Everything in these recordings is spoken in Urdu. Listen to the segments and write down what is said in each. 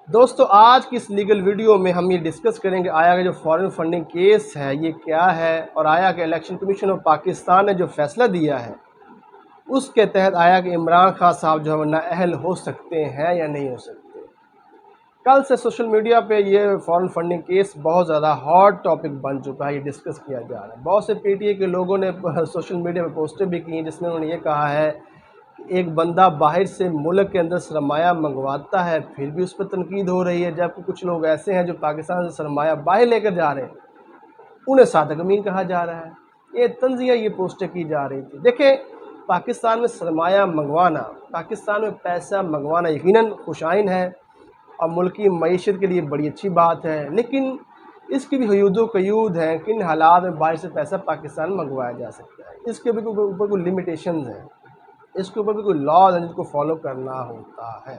دوستو آج کی اس لیگل ویڈیو میں ہم یہ ڈسکس کریں گے آیا کہ جو فارن فنڈنگ کیس ہے یہ کیا ہے، اور آیا کہ الیکشن کمیشن آف پاکستان نے جو فیصلہ دیا ہے اس کے تحت آیا کہ عمران خان صاحب جو ہے نااہل ہو سکتے ہیں یا نہیں ہو سکتے۔ کل سے سوشل میڈیا پہ یہ فارن فنڈنگ کیس بہت زیادہ ہاٹ ٹاپک بن چکا ہے، یہ ڈسکس کیا جا رہا ہے۔ بہت سے پی ٹی اے کے لوگوں نے سوشل میڈیا پہ پوسٹیں بھی کی ہیں جس میں انہوں نے یہ کہا ہے کہ ایک بندہ باہر سے ملک کے اندر سرمایہ منگواتا ہے پھر بھی اس پہ تنقید ہو رہی ہے، جبکہ کچھ لوگ ایسے ہیں جو پاکستان سے سرمایہ باہر لے کر جا رہے ہیں انہیں صادق امین کہا جا رہا ہے۔ یہ طنزیہ یہ پوسٹیں کی جا رہی تھی۔ دیکھیں، پاکستان میں سرمایہ منگوانا، پاکستان میں پیسہ منگوانا یقیناً خوش آئین ہے اور ملکی معیشت کے لیے بڑی اچھی بات ہے، لیکن اس کی بھی حدود و قیود ہیں۔ کن حالات میں باہر سے پیسہ پاکستان منگوایا جا سکتا ہے، اس کے بھی اوپر کوئی لمیٹیشنز ہیں، اس کے اوپر بھی کوئی لاز ہیں جن کو فالو کرنا ہوتا ہے۔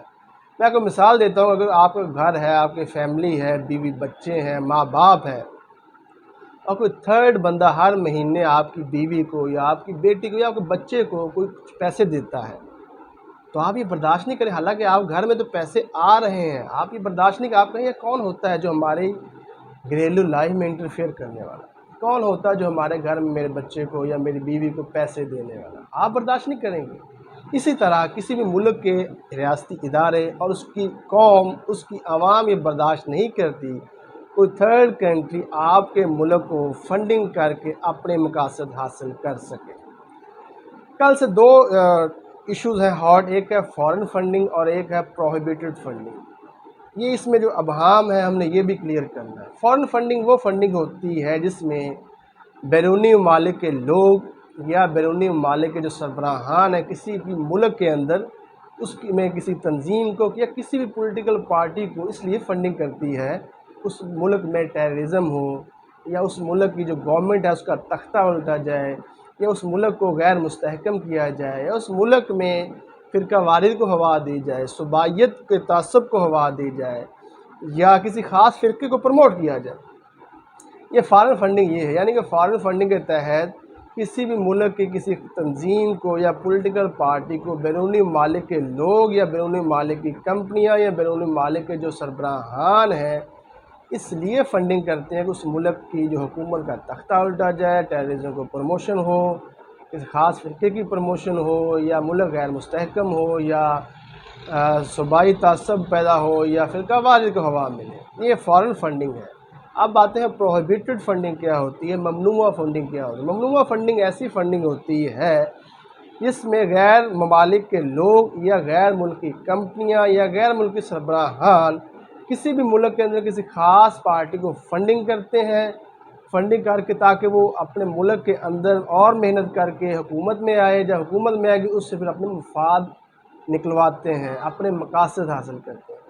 میں آپ کو مثال دیتا ہوں، اگر آپ کا گھر ہے، آپ کی فیملی ہے، بیوی بچے ہیں، ماں باپ ہے، اور کوئی تھرڈ بندہ ہر مہینے آپ کی بیوی کو یا آپ کی بیٹی کو یا آپ کے بچے کو کوئی کچھ پیسے دیتا ہے تو آپ یہ برداشت نہیں کریں، حالانکہ آپ گھر میں تو پیسے آ رہے ہیں، آپ یہ برداشت نہیں کریں۔ آپ کہیں یہ کون ہوتا ہے جو ہماری گھریلو لائف میں انٹرفیئر کرنے والا، کون ہوتا ہے جو ہمارے گھر میں میرے بچے کو یا میری بیوی کو پیسے دینے والا؟ آپ برداشت نہیں کریں گے۔ اسی طرح کسی بھی ملک کے ریاستی ادارے اور اس کی قوم، اس کی عوام یہ برداشت نہیں کرتی کوئی تھرڈ کنٹری آپ کے ملک کو فنڈنگ کر کے اپنے مقاصد حاصل کر سکے۔ کل سے دو ایشوز ہیں ہاٹ، ایک ہے فارن فنڈنگ اور ایک ہے پروہیبیٹڈ فنڈنگ۔ یہ اس میں جو ابہام ہے ہم نے یہ بھی کلیئر کرنا ہے۔ فارن فنڈنگ وہ فنڈنگ ہوتی ہے جس میں بیرونی ممالک کے لوگ یا بیرونی ممالک کے جو سربراہان ہیں کسی بھی ملک کے اندر اس میں کسی تنظیم کو یا کسی بھی پولیٹیکل پارٹی کو اس لیے فنڈنگ کرتی ہے اس ملک میں ٹیررزم ہو، یا اس ملک کی جو گورنمنٹ ہے اس کا تختہ الٹا جائے، یا اس ملک کو غیر مستحکم کیا جائے، یا اس ملک میں فرقہ واریت کو ہوا دی جائے، صوبائیت کے تعصب کو ہوا دی جائے، یا کسی خاص فرقے کو پروموٹ کیا جائے۔ یہ فارن فنڈنگ یہ ہے، یعنی کہ فارن فنڈنگ کے تحت کسی بھی ملک کی کسی تنظیم کو یا پولیٹیکل پارٹی کو بیرونی ممالک کے لوگ یا بیرونی ممالک کی کمپنیاں یا بیرونی ممالک کے جو سربراہان ہیں اس لیے فنڈنگ کرتے ہیں کہ اس ملک کی جو حکومت کا تختہ الٹا جائے، ٹیررزم کو پروموشن ہو، کسی خاص فرقے کی پروموشن ہو، یا ملک غیر مستحکم ہو، یا صوبائی تعصب پیدا ہو، یا فرقہ واریت کو ہوا ملے۔ یہ فارن فنڈنگ ہے۔ اب آتے ہیں پروہیبیٹڈ فنڈنگ کیا ہوتی ہے، ممنوعہ فنڈنگ کیا ہوتی ہے۔ ممنوعہ فنڈنگ ایسی فنڈنگ ہوتی ہے جس میں غیر ممالک کے لوگ یا غیر ملکی کمپنیاں یا غیر ملکی سربراہان کسی بھی ملک کے اندر کسی خاص پارٹی کو فنڈنگ کرتے ہیں، فنڈنگ کر کے تاکہ وہ اپنے ملک کے اندر اور محنت کر کے حکومت میں آئے، جب حکومت میں آئے گی اس سے پھر اپنے مفاد نکلواتے ہیں، اپنے مقاصد حاصل کرتے ہیں۔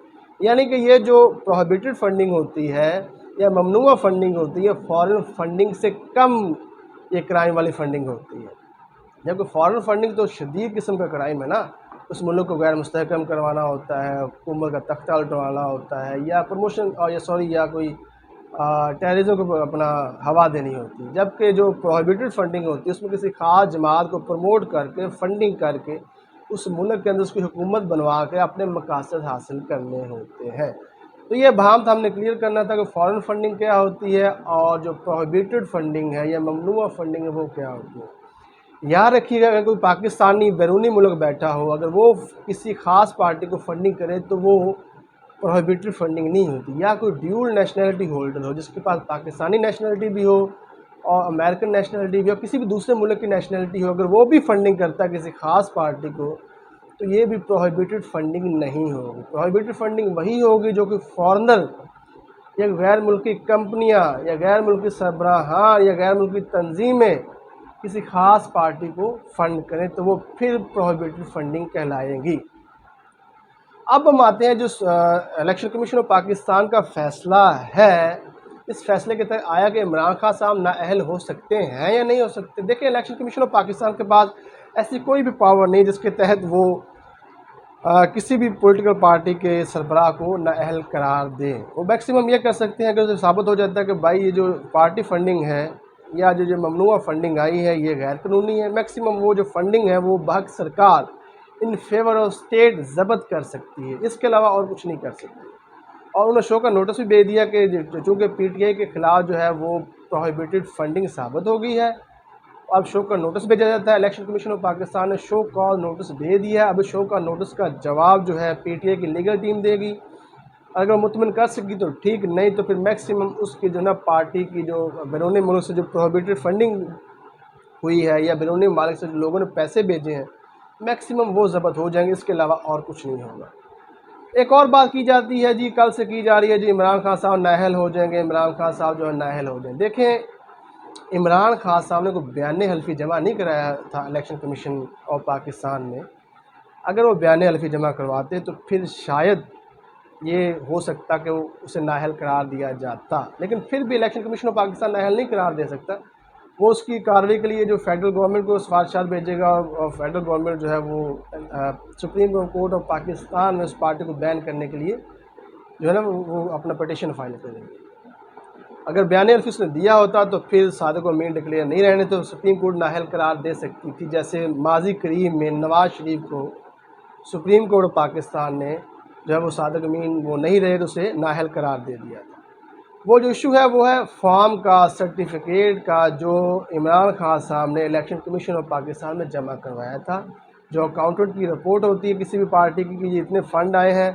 یعنی کہ یہ جو پروہیبیٹڈ فنڈنگ ہوتی ہے یا ممنوعہ فنڈنگ ہوتی ہے، فارن فنڈنگ سے کم یہ کرائم والی فنڈنگ ہوتی ہے۔ جبکہ فارن فنڈنگ تو شدید قسم کا کرائم ہے نا، اس ملک کو غیر مستحکم کروانا ہوتا ہے، حکومت کا تختہ الٹوانا ہوتا ہے، یا پروموشن یا کوئی ٹیررزم کو اپنا ہوا دینی ہوتی ہے۔ جبکہ جو پروہیبیٹڈ فنڈنگ ہوتی ہے اس میں کسی خاص جماعت کو پروموٹ کر کے فنڈنگ کر کے اس ملک کے اندر اس کی حکومت بنوا کے اپنے مقاصد حاصل کرنے ہوتے ہیں۔ تو یہ ابہام تھا، ہم نے کلیئر کرنا تھا کہ فارن فنڈنگ کیا ہوتی ہے اور جو پروہیبیٹڈ فنڈنگ ہے یا ممنوعہ فنڈنگ ہے وہ کیا ہوتی ہے۔ یاد رکھیے گا اگر کوئی پاکستانی بیرونی ملک بیٹھا ہو، اگر وہ کسی خاص پارٹی کو فنڈنگ کرے تو وہ پروہیبیٹڈ فنڈنگ نہیں ہوتی۔ یا کوئی ڈیول نیشنلٹی ہولڈر ہو جس کے پاس پاکستانی نیشنلٹی بھی ہو اور امریکن نیشنلٹی بھی ہو، کسی بھی دوسرے ملک کی نیشنلٹی ہو، اگر وہ بھی فنڈنگ کرتا ہے کسی خاص پارٹی کو تو یہ بھی پروہیبیٹڈ فنڈنگ نہیں ہوگی۔ پروہیبیٹڈ فنڈنگ وہی ہوگی جو کہ فارنر یا غیر ملکی کمپنیاں یا غیر ملکی سربراہان یا غیر ملکی تنظیمیں کسی خاص پارٹی کو فنڈ کریں تو وہ پھر پروہیبیٹڈ فنڈنگ کہلائیں گی۔ اب ہم آتے ہیں جو الیکشن کمیشن آف پاکستان کا فیصلہ ہے، اس فیصلے کے تحت آیا کہ عمران خان صاحب نااہل ہو سکتے ہیں یا نہیں ہو سکتے۔ دیکھیں، الیکشن کمیشن آف پاکستان کے پاس ایسی کوئی بھی پاور نہیں جس کے تحت وہ کسی بھی پولیٹیکل پارٹی کے سربراہ کو نااہل قرار دیں۔ وہ میکسیمم یہ کر سکتے ہیں کہ اسے ثابت ہو جاتا ہے کہ بھائی یہ جو پارٹی فنڈنگ ہے یا جو ممنوعہ فنڈنگ آئی ہے یہ غیر قانونی ہے۔ میکسیمم وہ جو فنڈنگ ہے وہ بحق سرکار ان فیور آف اسٹیٹ ضبط کر سکتی ہے، اس کے علاوہ اور کچھ نہیں کر سکتی۔ اور انہوں نے شو کا نوٹس بھی بھیج دیا کہ چونکہ پی ٹی آئی کے خلاف جو ہے وہ پروہیبیٹڈ فنڈنگ ثابت ہو گئی ہے، اب شو کا نوٹس بھیجا جاتا ہے۔ الیکشن کمیشن آف پاکستان نے شو کا نوٹس بھیج دیا ہے، اب شو کا نوٹس کا جواب جو ہے پی ٹی آئی کی لیگل ٹیم دے گی، اگر مطمئن کر سکی تو ٹھیک، نہیں تو پھر میکسیمم اس کی جو نا پارٹی کی جو بیرونی ملک سے جو پروہیبیٹڈ فنڈنگ ہوئی ہے یا بیرونی ممالک سے جو لوگوں نے پیسے بھیجے ہیں میکسیمم وہ ضبط ہو جائیں گے، اس کے علاوہ اور کچھ نہیں ہوگا۔ ایک اور بات کی جاتی ہے جی، کل سے کی جا رہی ہے جی، عمران خان صاحب نااہل ہو جائیں گے، عمران خان صاحب جو ہے نااہل ہو جائیں۔ دیکھیں، عمران خان صاحب نے کوئی بیان حلفی جمع نہیں کرایا تھا الیکشن کمیشن آف پاکستان میں، اگر وہ بیان حلفی جمع کرواتے تو پھر شاید یہ ہو سکتا کہ وہ اسے نااہل قرار دیا جاتا، لیکن پھر بھی الیکشن کمیشن آف پاکستان نااہل نہیں قرار دے سکتا، وہ اس کی کارروائی کے لیے جو فیڈرل گورنمنٹ کو سفارشات بھیجے گا، اور فیڈرل گورنمنٹ جو ہے وہ سپریم کورٹ آف پاکستان میں اس پارٹی کو بین کرنے کے لیے جو ہے نا وہ اپنا پٹیشن فائل کریں گے۔ اگر بیان حلفی اس نے دیا ہوتا تو پھر صادق امین ڈکلیئر نہیں رہنے تو سپریم کورٹ نااہل قرار دے سکتی تھی، جیسے ماضی قریب میں نواز شریف کو سپریم کورٹ آف پاکستان نے جو ہے وہ صادق امین وہ نہیں رہے تو اسے نااہل قرار دے دیا تھا۔ وہ جو ایشو ہے وہ ہے فارم کا، سرٹیفکیٹ کا، جو عمران خان صاحب نے الیکشن کمیشن آف پاکستان میں جمع کروایا تھا، جو اکاؤنٹنٹ کی رپورٹ ہوتی ہے کسی بھی پارٹی کی کہ یہ اتنے فنڈ آئے ہیں،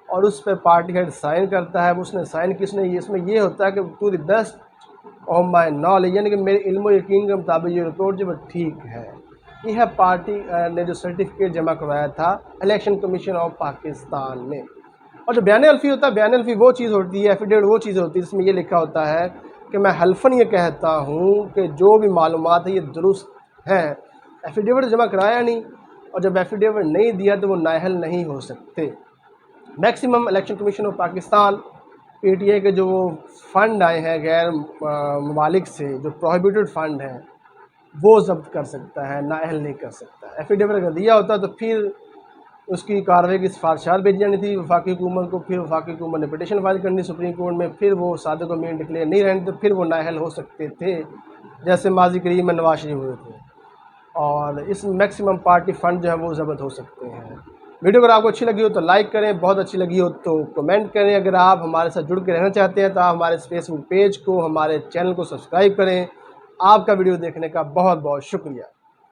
اور اس پہ پارٹی ہیڈ سائن کرتا ہے، اس نے سائن کس نے، اس میں یہ ہوتا ہے کہ to the best of my knowledge, یعنی کہ میرے علم و یقین کے مطابق یہ رپورٹ جو ٹھیک ہے۔ یہ ہے پارٹی نے جو سرٹیفکیٹ جمع کروایا تھا الیکشن کمیشن آف پاکستان میں۔ اور جو بیان حلفی ہوتا ہے، بیان حلفی وہ چیز ہوتی ہے، ایفیڈیوٹ وہ چیز ہوتی ہے جس میں یہ لکھا ہوتا ہے کہ میں حلفاً یہ کہتا ہوں کہ جو بھی معلومات ہیں یہ درست ہیں۔ ایفیڈیوٹ جمع کرایا نہیں، اور جب ایفیڈیوٹ نہیں دیا تو وہ نااہل نہیں ہو سکتے۔ Maximum election commission of Pakistan P T I کے جو فنڈ آئے ہیں غیر ممالک سے، جو پروہیبیٹڈ فنڈ ہیں، وہ ضبط کر سکتا ہے، نااہل نہیں کر سکتا۔ ایفیڈیوٹ اگر دیا ہوتا تو پھر اس کی کارروائی کی سفارشات بھیجی جانی تھی وفاقی حکومت کو، پھر وفاقی حکومت نے پٹیشن فائل کرنی سپریم کورٹ میں، پھر وہ صادق امین ڈکلیئر نہیں رہنے تو پھر وہ نااہل ہو سکتے تھے، جیسے ماضی قریب میں نواز شریف ہوئے تھے، اور اس میکسیمم پارٹی فنڈ جو ہے وہ ضبط ہو سکتے ہیں۔ ویڈیو اگر آپ کو اچھی لگی ہو تو لائک کریں، بہت اچھی لگی ہو تو کمنٹ کریں۔ اگر آپ ہمارے ساتھ جڑ کے رہنا چاہتے ہیں تو آپ ہمارے فیس بک پیج کو، ہمارے چینل کو سبسکرائب کریں۔ آپ کا ویڈیو دیکھنے کا بہت بہت شکریہ۔